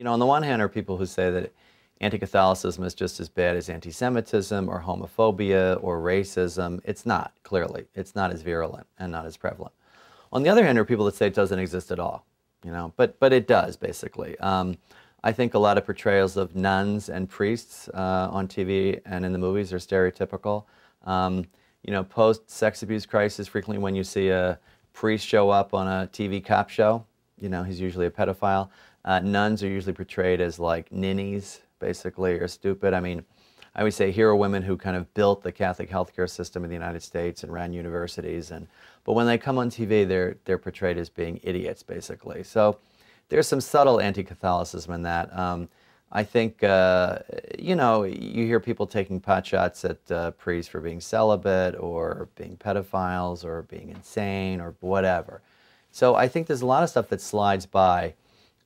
On the one hand are people who say that anti-Catholicism is just as bad as anti-Semitism or homophobia or racism. It's not, clearly. It's not as virulent and not as prevalent. On the other hand are people that say it doesn't exist at all, but it does, basically. I think a lot of portrayals of nuns and priests on TV and in the movies are stereotypical. Post-sex abuse crisis, frequently when you see a priest show up on a TV cop show, he's usually a pedophile. Nuns are usually portrayed as like ninnies, basically, or stupid. I mean, I always say here are women who kind of built the Catholic healthcare system in the United States and ran universities, but when they come on TV, they're portrayed as being idiots, basically. So there's some subtle anti-Catholicism in that. I think, you hear people taking pot shots at priests for being celibate or being pedophiles or being insane or whatever. So I think there's a lot of stuff that slides by,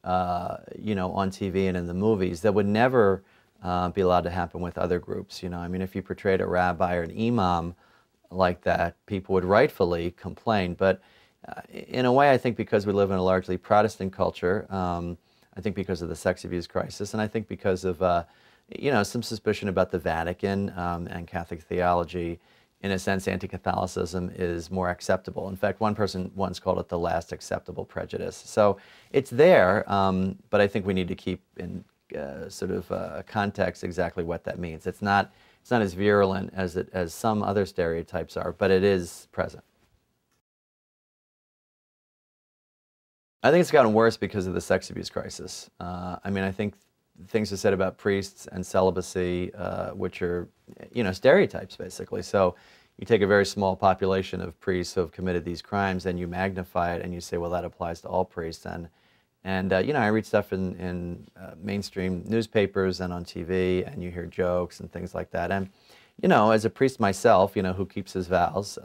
on TV and in the movies that would never be allowed to happen with other groups. I mean, if you portrayed a rabbi or an imam like that, people would rightfully complain. But in a way, I think because we live in a largely Protestant culture, I think because of the sex abuse crisis, and I think because of, some suspicion about the Vatican and Catholic theology, in a sense, anti-Catholicism is more acceptable. In fact, one person once called it the last acceptable prejudice. So it's there, but I think we need to keep in context exactly what that means. It's not as virulent as some other stereotypes are, but it is present. I think it's gotten worse because of the sex abuse crisis. I mean, I think things are said about priests and celibacy, which are, stereotypes, basically. So you take a very small population of priests who have committed these crimes, and you magnify it, and you say, well, that applies to all priests. And I read stuff in mainstream newspapers and on TV, and you hear jokes and things like that. And, as a priest myself, who keeps his vows,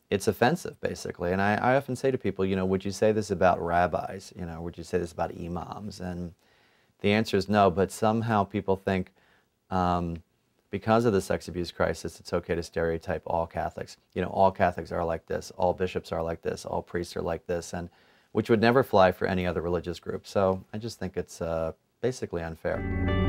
it's offensive, basically. And I often say to people, would you say this about rabbis? Would you say this about imams? And the answer is no, but somehow people think because of the sex abuse crisis, it's okay to stereotype all Catholics. All Catholics are like this, all bishops are like this, all priests are like this, and which would never fly for any other religious group. So I just think it's basically unfair.